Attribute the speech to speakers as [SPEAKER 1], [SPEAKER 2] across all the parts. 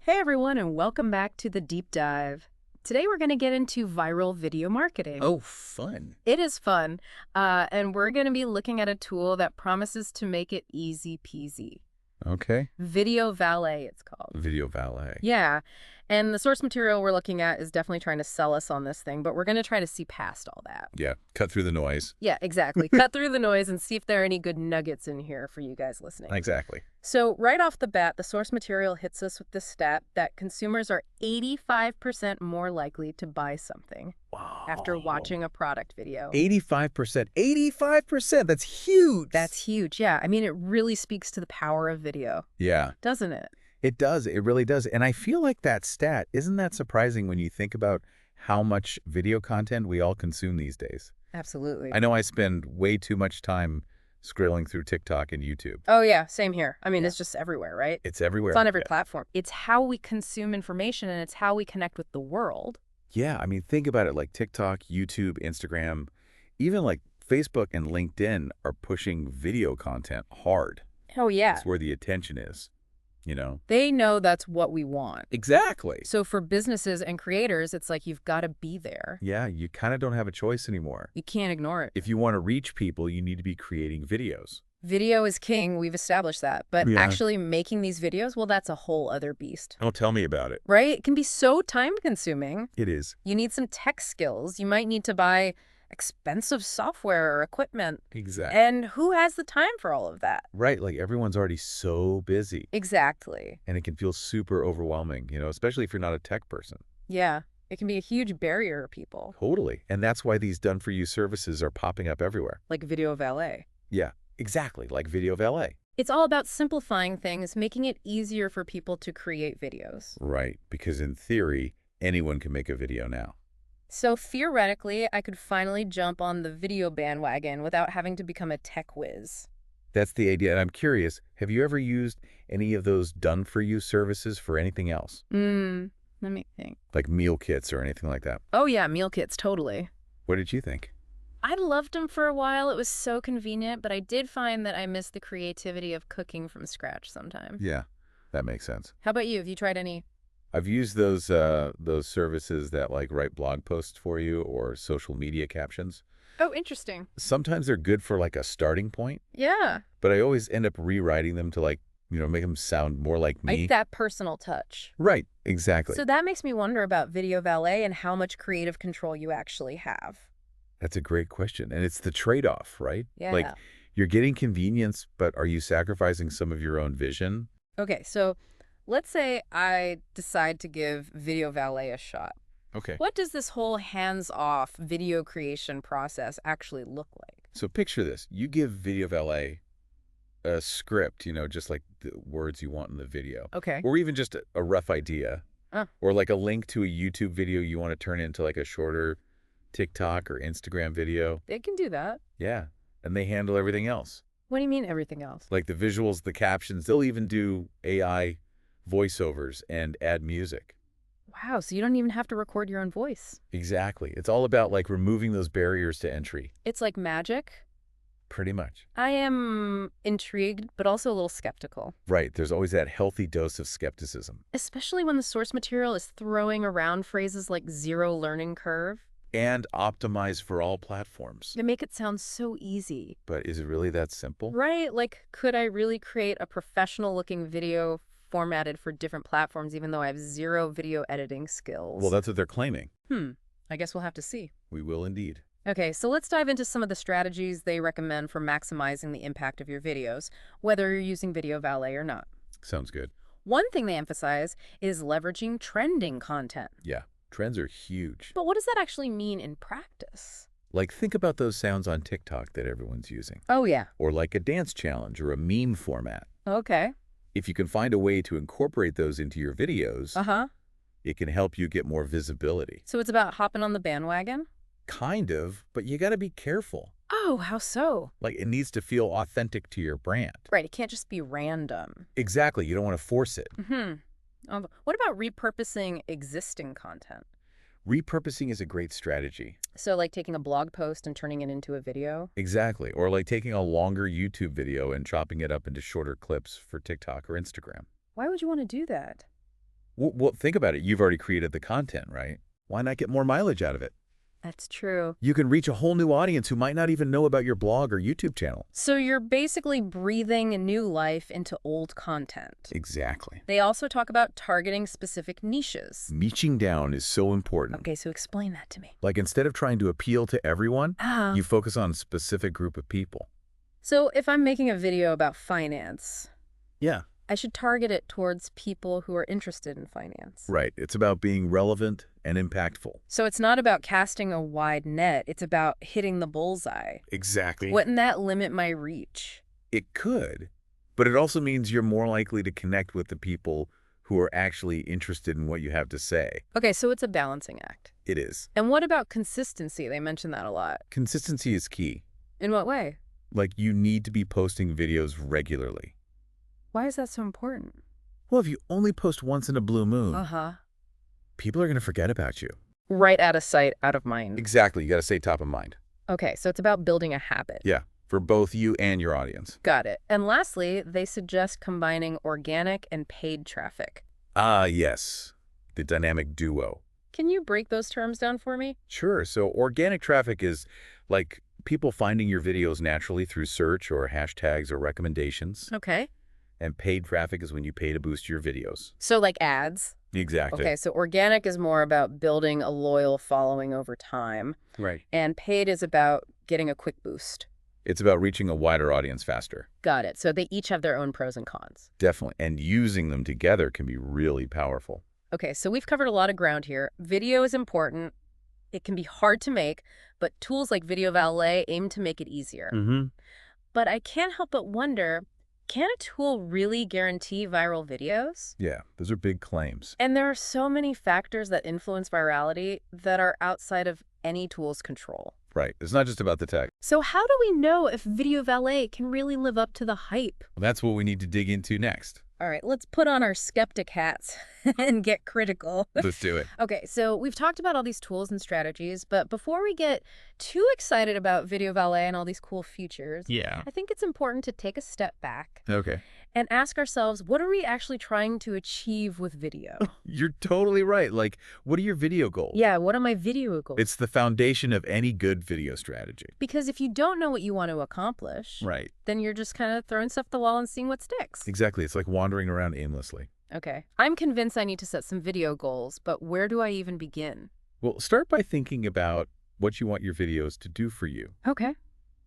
[SPEAKER 1] Hey everyone, and welcome back to the Deep Dive. Today we're going to get into viral video marketing.
[SPEAKER 2] Oh, fun.
[SPEAKER 1] It is fun, and we're going to be looking at a tool that promises to make it easy peasy.
[SPEAKER 2] Okay.
[SPEAKER 1] VideoValet, it's called.
[SPEAKER 2] VideoValet.
[SPEAKER 1] Yeah, and the source material we're looking at is definitely trying to sell us on this thing, but we're going to try to see past all that.
[SPEAKER 2] Yeah, cut through the noise.
[SPEAKER 1] Yeah, exactly. Cut through the noise and see if there are any good nuggets in here for you guys listening.
[SPEAKER 2] Exactly.
[SPEAKER 1] So right off the bat, the source material hits us with the stat that consumers are 85% more likely to buy something after watching a product video.
[SPEAKER 2] 85%. 85%! That's huge!
[SPEAKER 1] That's huge, yeah. I mean, it really speaks to the power of video,
[SPEAKER 2] Yeah.
[SPEAKER 1] doesn't it?
[SPEAKER 2] It does. It really does. And I feel like that stat, isn't that surprising when you think about how much video content we all consume these days?
[SPEAKER 1] Absolutely.
[SPEAKER 2] I know I spend way too much time scrolling through TikTok and YouTube.
[SPEAKER 1] Oh, yeah, same here. I mean, it's just everywhere, right?
[SPEAKER 2] It's everywhere.
[SPEAKER 1] It's on every platform. It's how we consume information, and it's how we connect with the world.
[SPEAKER 2] Yeah, I mean, think about it, like TikTok, YouTube, Instagram, even like Facebook and LinkedIn are pushing video content hard.
[SPEAKER 1] Oh, yeah.
[SPEAKER 2] That's where the attention is, you know?
[SPEAKER 1] They know that's what we want.
[SPEAKER 2] Exactly.
[SPEAKER 1] So for businesses and creators, it's like you've got to be there.
[SPEAKER 2] Yeah, you kind of don't have a choice anymore.
[SPEAKER 1] You can't ignore it.
[SPEAKER 2] If you want to reach people, you need to be creating videos.
[SPEAKER 1] Video is king, we've established that. But
[SPEAKER 2] Yeah.
[SPEAKER 1] actually making these videos, well, that's a whole other beast.
[SPEAKER 2] Oh, tell me about it.
[SPEAKER 1] Right? It can be so time-consuming.
[SPEAKER 2] It is.
[SPEAKER 1] You need some tech skills. You might need to buy expensive software or equipment.
[SPEAKER 2] Exactly.
[SPEAKER 1] And who has the time for all of that?
[SPEAKER 2] Right, like everyone's already so busy.
[SPEAKER 1] Exactly.
[SPEAKER 2] And it can feel super overwhelming, you know, especially if you're not a tech person.
[SPEAKER 1] Yeah. It can be a huge barrier to people.
[SPEAKER 2] Totally. And that's why these done-for-you services are popping up everywhere.
[SPEAKER 1] Like VideoValet.
[SPEAKER 2] Yeah, exactly, like VideoValet.
[SPEAKER 1] It's all about simplifying things, making it easier for people to create videos.
[SPEAKER 2] Right, because in theory, anyone can make a video now.
[SPEAKER 1] So theoretically, I could finally jump on the video bandwagon without having to become a tech whiz.
[SPEAKER 2] That's the idea. And I'm curious, have you ever used any of those done-for-you services for anything else?
[SPEAKER 1] Let me think.
[SPEAKER 2] Like meal kits or anything like that?
[SPEAKER 1] Oh yeah, meal kits, totally.
[SPEAKER 2] What did you think?
[SPEAKER 1] I loved them for a while. It was so convenient, but I did find that I missed the creativity of cooking from scratch sometimes.
[SPEAKER 2] Yeah, that makes sense.
[SPEAKER 1] How about you? Have you tried any?
[SPEAKER 2] I've used those services that like write blog posts for you or social media captions.
[SPEAKER 1] Oh, interesting.
[SPEAKER 2] Sometimes they're good for like a starting point,
[SPEAKER 1] Yeah.
[SPEAKER 2] but I always end up rewriting them to like, you know, make them sound more like me.
[SPEAKER 1] Like that personal touch.
[SPEAKER 2] Right, exactly.
[SPEAKER 1] So that makes me wonder about VideoValet and how much creative control you actually have.
[SPEAKER 2] That's a great question. And it's the trade-off, right?
[SPEAKER 1] Yeah.
[SPEAKER 2] Like you're getting convenience, but are you sacrificing some of your own vision?
[SPEAKER 1] Okay, so let's say I decide to give VideoValet a shot.
[SPEAKER 2] Okay.
[SPEAKER 1] What does this whole hands-off video creation process actually look like?
[SPEAKER 2] So picture this. You give VideoValet a script, you know, just like the words you want in the video.
[SPEAKER 1] Okay.
[SPEAKER 2] Or even just a rough idea. Or like a link to a YouTube video you want to turn into like a shorter TikTok or Instagram video.
[SPEAKER 1] They can do that.
[SPEAKER 2] Yeah. And they handle everything else.
[SPEAKER 1] What do you mean everything else?
[SPEAKER 2] Like the visuals, the captions. They'll even do AI voiceovers and add music.
[SPEAKER 1] Wow, so you don't even have to record your own voice.
[SPEAKER 2] Exactly. It's all about like removing those barriers to entry.
[SPEAKER 1] It's like magic.
[SPEAKER 2] Pretty much.
[SPEAKER 1] I am intrigued, but also a little skeptical.
[SPEAKER 2] Right. There's always that healthy dose of skepticism.
[SPEAKER 1] Especially when the source material is throwing around phrases like zero learning curve.
[SPEAKER 2] And optimize for all platforms.
[SPEAKER 1] They make it sound so easy.
[SPEAKER 2] But is it really that simple?
[SPEAKER 1] Right? Like, could I really create a professional-looking video formatted for different platforms even though I have zero video editing skills?
[SPEAKER 2] Well, that's what they're claiming.
[SPEAKER 1] I guess we'll have to see.
[SPEAKER 2] We will indeed.
[SPEAKER 1] Okay, so let's dive into some of the strategies they recommend for maximizing the impact of your videos, whether you're using VideoValet or not.
[SPEAKER 2] Sounds good.
[SPEAKER 1] One thing they emphasize is leveraging trending content.
[SPEAKER 2] Yeah. Trends are huge.
[SPEAKER 1] But what does that actually mean in practice?
[SPEAKER 2] Like, think about those sounds on TikTok that everyone's using.
[SPEAKER 1] Oh, yeah.
[SPEAKER 2] Or like a dance challenge or a meme format.
[SPEAKER 1] Okay.
[SPEAKER 2] If you can find a way to incorporate those into your videos, it can help you get more visibility.
[SPEAKER 1] So it's about hopping on the bandwagon?
[SPEAKER 2] Kind of, but you got to be careful.
[SPEAKER 1] Oh, how so?
[SPEAKER 2] Like, it needs to feel authentic to your brand.
[SPEAKER 1] Right, it can't just be random.
[SPEAKER 2] Exactly. You don't want to force it.
[SPEAKER 1] What about repurposing existing content?
[SPEAKER 2] Repurposing is a great strategy.
[SPEAKER 1] So like taking a blog post and turning it into a video?
[SPEAKER 2] Exactly. Or like taking a longer YouTube video and chopping it up into shorter clips for TikTok or Instagram.
[SPEAKER 1] Why would you want to do that?
[SPEAKER 2] Well, think about it. You've already created the content, right? Why not get more mileage out of it?
[SPEAKER 1] That's true.
[SPEAKER 2] You can reach a whole new audience who might not even know about your blog or YouTube channel.
[SPEAKER 1] So you're basically breathing a new life into old content.
[SPEAKER 2] Exactly.
[SPEAKER 1] They also talk about targeting specific niches.
[SPEAKER 2] Niching down is so important.
[SPEAKER 1] Okay, so explain that to me.
[SPEAKER 2] Like instead of trying to appeal to everyone,
[SPEAKER 1] Ah.
[SPEAKER 2] you focus on a specific group of people.
[SPEAKER 1] So if I'm making a video about finance,
[SPEAKER 2] Yeah.
[SPEAKER 1] I should target it towards people who are interested in finance.
[SPEAKER 2] Right. It's about being relevant and impactful.
[SPEAKER 1] So it's not about casting a wide net, it's about hitting the bullseye.
[SPEAKER 2] Exactly.
[SPEAKER 1] Wouldn't that limit my reach?
[SPEAKER 2] It could, but it also means you're more likely to connect with the people who are actually interested in what you have to say.
[SPEAKER 1] Okay, so it's a balancing act.
[SPEAKER 2] It is.
[SPEAKER 1] And what about consistency? They mention that a lot.
[SPEAKER 2] Consistency is key.
[SPEAKER 1] In what way?
[SPEAKER 2] Like you need to be posting videos regularly.
[SPEAKER 1] Why is that so important?
[SPEAKER 2] Well, if you only post once in a blue moon,
[SPEAKER 1] Uh-huh.
[SPEAKER 2] people are going to forget about you.
[SPEAKER 1] Right out of sight, out of mind.
[SPEAKER 2] Exactly. You got to stay top of mind.
[SPEAKER 1] Okay, so it's about building a habit.
[SPEAKER 2] Yeah, for both you and your audience.
[SPEAKER 1] Got it. And lastly, they suggest combining organic and paid traffic.
[SPEAKER 2] Ah, yes. The dynamic duo.
[SPEAKER 1] Can you break those terms down for me?
[SPEAKER 2] Sure. So organic traffic is like people finding your videos naturally through search or hashtags or recommendations.
[SPEAKER 1] Okay.
[SPEAKER 2] And paid traffic is when you pay to boost your videos.
[SPEAKER 1] So like ads?
[SPEAKER 2] Exactly.
[SPEAKER 1] Okay, so organic is more about building a loyal following over time.
[SPEAKER 2] Right.
[SPEAKER 1] And paid is about getting a quick boost.
[SPEAKER 2] It's about reaching a wider audience faster.
[SPEAKER 1] Got it. So they each have their own pros and cons.
[SPEAKER 2] Definitely. And using them together can be really powerful.
[SPEAKER 1] Okay, so we've covered a lot of ground here. Video is important. It can be hard to make, but tools like VideoValet aim to make it easier.
[SPEAKER 2] Mm-hmm.
[SPEAKER 1] But I can't help but wonder, can a tool really guarantee viral videos?
[SPEAKER 2] Yeah, those are big claims.
[SPEAKER 1] And there are so many factors that influence virality that are outside of any tool's control.
[SPEAKER 2] Right. It's not just about the tech.
[SPEAKER 1] So how do we know if VideoValet can really live up to the hype?
[SPEAKER 2] Well, that's what we need to dig into next.
[SPEAKER 1] All right, let's put on our skeptic hats and get critical.
[SPEAKER 2] Let's do it.
[SPEAKER 1] Okay, so we've talked about all these tools and strategies, but before we get too excited about VideoValet and all these cool features,
[SPEAKER 2] Yeah.
[SPEAKER 1] I think it's important to take a step back
[SPEAKER 2] Okay.
[SPEAKER 1] and ask ourselves, what are we actually trying to achieve with video?
[SPEAKER 2] You're totally right. Like, what are your video goals?
[SPEAKER 1] Yeah, what are my video goals?
[SPEAKER 2] It's the foundation of any good video strategy.
[SPEAKER 1] Because if you don't know what you want to accomplish,
[SPEAKER 2] Right.
[SPEAKER 1] then you're just kind of throwing stuff at the wall and seeing what sticks.
[SPEAKER 2] Exactly. It's like wandering around aimlessly.
[SPEAKER 1] Okay, I'm convinced I need to set some video goals, but where do I even begin?
[SPEAKER 2] Well, start by thinking about what you want your videos to do for you.
[SPEAKER 1] Okay.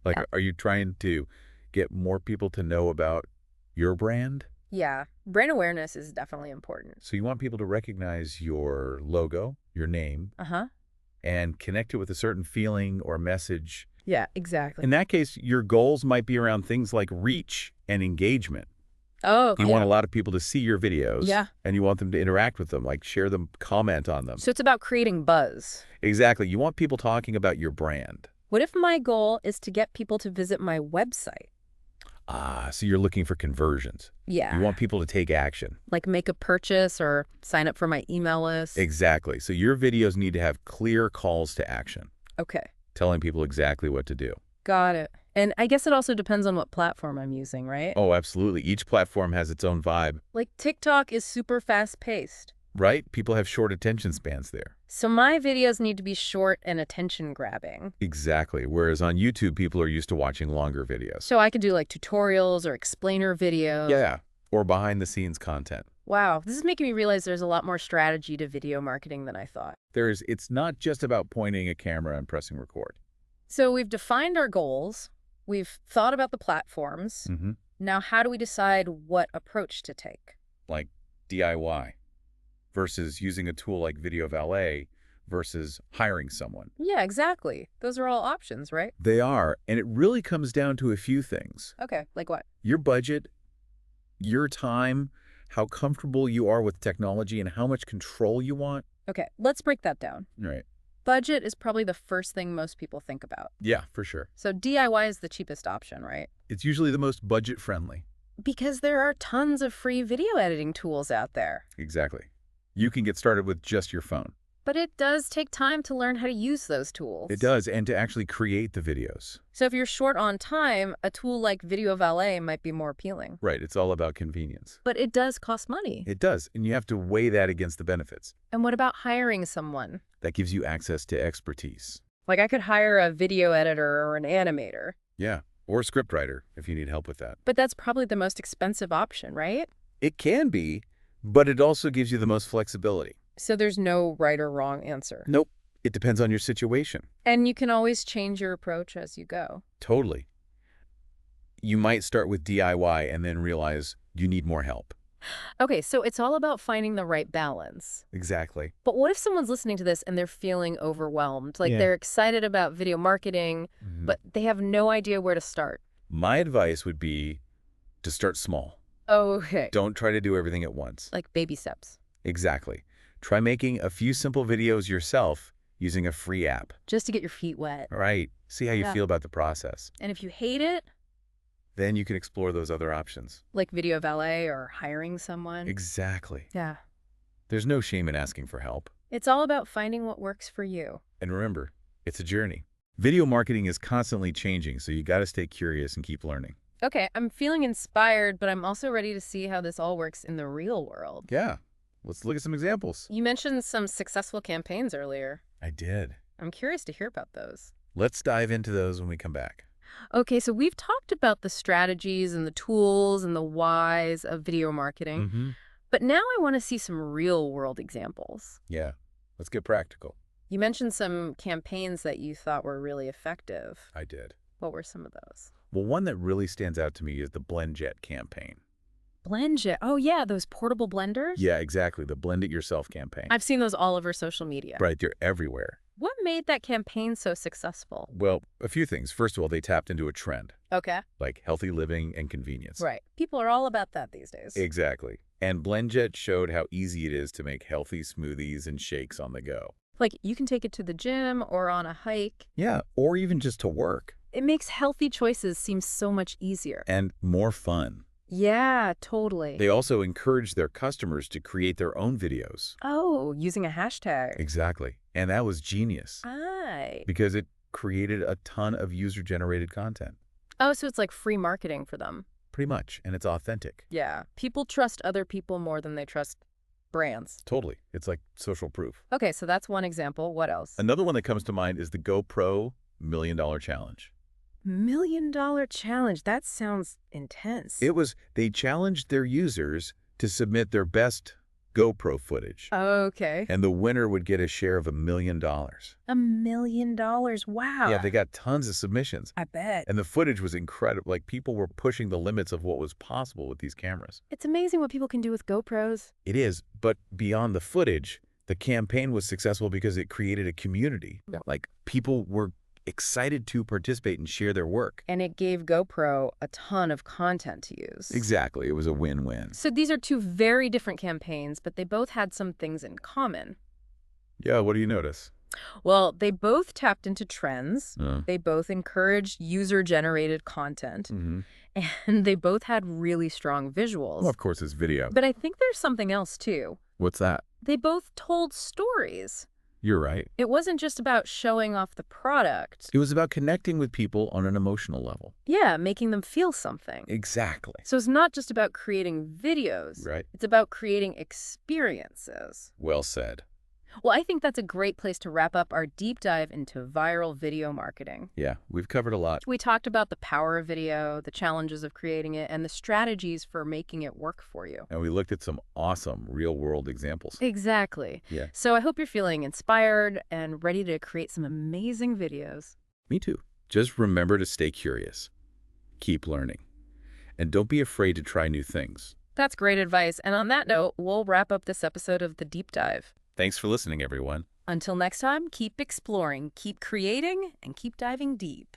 [SPEAKER 2] Like,
[SPEAKER 1] Yeah.
[SPEAKER 2] are you trying to get more people to know about your brand?
[SPEAKER 1] Yeah, brand awareness is definitely important.
[SPEAKER 2] So you want people to recognize your logo, your name,
[SPEAKER 1] Uh-huh.
[SPEAKER 2] and connect it with a certain feeling or message.
[SPEAKER 1] Yeah, exactly.
[SPEAKER 2] In that case, your goals might be around things like reach and engagement.
[SPEAKER 1] Oh,
[SPEAKER 2] You want a lot of people to see your videos.
[SPEAKER 1] Yeah.
[SPEAKER 2] And you want them to interact with them, like share them, comment on them.
[SPEAKER 1] So it's about creating buzz.
[SPEAKER 2] Exactly. You want people talking about your brand.
[SPEAKER 1] What if my goal is to get people to visit my website?
[SPEAKER 2] Ah, so you're looking for conversions.
[SPEAKER 1] Yeah.
[SPEAKER 2] You want people to take action.
[SPEAKER 1] Like make a purchase or sign up for my email list?
[SPEAKER 2] Exactly. So your videos need to have clear calls to action,
[SPEAKER 1] Okay.
[SPEAKER 2] telling people exactly what to do.
[SPEAKER 1] Got it. And I guess it also depends on what platform I'm using, right?
[SPEAKER 2] Oh, absolutely. Each platform has its own vibe,
[SPEAKER 1] Like TikTok is super fast-paced.
[SPEAKER 2] right? People have short attention spans there.
[SPEAKER 1] So my videos need to be short and attention-grabbing.
[SPEAKER 2] Exactly. Whereas on YouTube, people are used to watching longer videos.
[SPEAKER 1] So I could do like tutorials or explainer videos.
[SPEAKER 2] Yeah. Or behind-the-scenes content.
[SPEAKER 1] Wow, this is making me realize there's a lot more strategy to video marketing than I thought.
[SPEAKER 2] It's not just about pointing a camera and pressing record.
[SPEAKER 1] So we've defined our goals. We've thought about the platforms.
[SPEAKER 2] Mm-hmm.
[SPEAKER 1] Now, how do we decide what approach to take?
[SPEAKER 2] Like DIY versus using a tool like VideoValet versus hiring someone.
[SPEAKER 1] Yeah, exactly. Those are all options, right?
[SPEAKER 2] They are, and it really comes down to a few things.
[SPEAKER 1] Okay, like what?
[SPEAKER 2] Your budget, your time, how comfortable you are with technology, and how much control you want.
[SPEAKER 1] Okay, let's break that down.
[SPEAKER 2] Right.
[SPEAKER 1] Budget is probably the first thing most people think about.
[SPEAKER 2] Yeah, for sure.
[SPEAKER 1] So DIY is the cheapest option, right?
[SPEAKER 2] It's usually the most budget-friendly.
[SPEAKER 1] Because there are tons of free video editing tools out there.
[SPEAKER 2] Exactly. You can get started with just your phone.
[SPEAKER 1] But it does take time to learn how to use those tools.
[SPEAKER 2] It does, and to actually create the videos.
[SPEAKER 1] So if you're short on time, a tool like VideoValet might be more appealing.
[SPEAKER 2] Right, it's all about convenience.
[SPEAKER 1] But it does cost money.
[SPEAKER 2] It does, and you have to weigh that against the benefits.
[SPEAKER 1] And what about hiring someone?
[SPEAKER 2] That gives you access to expertise.
[SPEAKER 1] Like I could hire a video editor or an animator.
[SPEAKER 2] Yeah, or a scriptwriter if you need help with that.
[SPEAKER 1] But that's probably the most expensive option, right?
[SPEAKER 2] It can be, but it also gives you the most flexibility.
[SPEAKER 1] So there's no right or wrong answer.
[SPEAKER 2] Nope, it depends on your situation.
[SPEAKER 1] And you can always change your approach as you go.
[SPEAKER 2] Totally. You might start with DIY and then realize you need more help.
[SPEAKER 1] Okay, so it's all about finding the right balance.
[SPEAKER 2] Exactly.
[SPEAKER 1] But what if someone's listening to this and they're feeling overwhelmed? Like
[SPEAKER 2] Yeah.
[SPEAKER 1] they're excited about video marketing, but they have no idea where to start.
[SPEAKER 2] My advice would be to start small.
[SPEAKER 1] Okay.
[SPEAKER 2] Don't try to do everything at once.
[SPEAKER 1] Like baby steps.
[SPEAKER 2] Exactly. Try making a few simple videos yourself using a free app.
[SPEAKER 1] Just to get your feet wet.
[SPEAKER 2] All right. See how you
[SPEAKER 1] Yeah.
[SPEAKER 2] feel about the process.
[SPEAKER 1] And if you hate it,
[SPEAKER 2] Then you can explore those other options.
[SPEAKER 1] like VideoValet or hiring someone.
[SPEAKER 2] Exactly.
[SPEAKER 1] Yeah.
[SPEAKER 2] There's no shame in asking for help.
[SPEAKER 1] It's all about finding what works for you.
[SPEAKER 2] And remember, it's a journey. Video marketing is constantly changing, so you got to stay curious and keep learning.
[SPEAKER 1] Okay, I'm feeling inspired, but I'm also ready to see how this all works in the real world.
[SPEAKER 2] Yeah. Let's look at some examples.
[SPEAKER 1] You mentioned some successful campaigns earlier.
[SPEAKER 2] I did.
[SPEAKER 1] I'm curious to hear about those.
[SPEAKER 2] Let's dive into those when we come back.
[SPEAKER 1] Okay, so we've talked about the strategies and the tools and the whys of video marketing,
[SPEAKER 2] Mm-hmm.
[SPEAKER 1] but now I want to see some real-world examples.
[SPEAKER 2] Yeah. Let's get practical.
[SPEAKER 1] You mentioned some campaigns that you thought were really effective.
[SPEAKER 2] I did.
[SPEAKER 1] What were some of those?
[SPEAKER 2] Well, one that really stands out to me is the BlendJet campaign.
[SPEAKER 1] BlendJet. Oh, yeah, those portable blenders?
[SPEAKER 2] Yeah, exactly. The Blend It Yourself campaign.
[SPEAKER 1] I've seen those all over social media.
[SPEAKER 2] Right, they're everywhere.
[SPEAKER 1] What made that campaign so successful?
[SPEAKER 2] Well, a few things. First of all, they tapped into a trend,
[SPEAKER 1] Okay.
[SPEAKER 2] like healthy living and convenience.
[SPEAKER 1] Right. People are all about that these days.
[SPEAKER 2] Exactly. And BlendJet showed how easy it is to make healthy smoothies and shakes on the go.
[SPEAKER 1] Like, you can take it to the gym or on a hike.
[SPEAKER 2] Yeah, or even just to work.
[SPEAKER 1] It makes healthy choices seem so much easier.
[SPEAKER 2] And more fun.
[SPEAKER 1] Yeah, totally.
[SPEAKER 2] They also encourage their customers to create their own videos.
[SPEAKER 1] Oh, using a hashtag.
[SPEAKER 2] Exactly. And that was genius
[SPEAKER 1] Aye.
[SPEAKER 2] because it created a ton of user-generated content.
[SPEAKER 1] Oh, so it's like free marketing for them.
[SPEAKER 2] Pretty much. And it's authentic.
[SPEAKER 1] Yeah. People trust other people more than they trust brands.
[SPEAKER 2] Totally. It's like social proof.
[SPEAKER 1] Okay, so that's one example. What else?
[SPEAKER 2] Another one that comes to mind is the GoPro $1 Million Challenge.
[SPEAKER 1] $1 Million challenge. That sounds intense.
[SPEAKER 2] They challenged their users to submit their best GoPro footage.
[SPEAKER 1] Okay.
[SPEAKER 2] And the winner would get a share of $1 million.
[SPEAKER 1] $1 million. Wow.
[SPEAKER 2] Yeah, they got tons of submissions.
[SPEAKER 1] I bet.
[SPEAKER 2] And the footage was incredible. Like, people were pushing the limits of what was possible with these cameras.
[SPEAKER 1] It's amazing what people can do with GoPros.
[SPEAKER 2] It is, but beyond the footage, the campaign was successful because it created a community.
[SPEAKER 1] Yeah.
[SPEAKER 2] Like, people were excited to participate and share their work.
[SPEAKER 1] And it gave GoPro a ton of content to use.
[SPEAKER 2] Exactly. It was a win-win.
[SPEAKER 1] So these are two very different campaigns, but they both had some things in common.
[SPEAKER 2] Yeah, what do you notice?
[SPEAKER 1] Well, they both tapped into trends. They both encouraged user-generated content.
[SPEAKER 2] Mm-hmm.
[SPEAKER 1] And they both had really strong visuals.
[SPEAKER 2] Well, of course, it's video.
[SPEAKER 1] But I think there's something else, too.
[SPEAKER 2] What's that?
[SPEAKER 1] They both told stories.
[SPEAKER 2] You're right.
[SPEAKER 1] It wasn't just about showing off the product.
[SPEAKER 2] It was about connecting with people on an emotional level.
[SPEAKER 1] Yeah, making them feel something.
[SPEAKER 2] Exactly.
[SPEAKER 1] So it's not just about creating videos.
[SPEAKER 2] Right.
[SPEAKER 1] It's about creating experiences.
[SPEAKER 2] Well said.
[SPEAKER 1] Well, I think that's a great place to wrap up our deep dive into viral video marketing.
[SPEAKER 2] Yeah, we've covered a lot.
[SPEAKER 1] We talked about the power of video, the challenges of creating it, and the strategies for making it work for you.
[SPEAKER 2] And we looked at some awesome real-world examples.
[SPEAKER 1] Exactly.
[SPEAKER 2] Yeah.
[SPEAKER 1] So I hope you're feeling inspired and ready to create some amazing videos.
[SPEAKER 2] Me too. Just remember to stay curious. Keep learning. And don't be afraid to try new things.
[SPEAKER 1] That's great advice. And on that note, we'll wrap up this episode of The Deep Dive.
[SPEAKER 2] Thanks for listening, everyone.
[SPEAKER 1] Until next time, keep exploring, keep creating, and keep diving deep.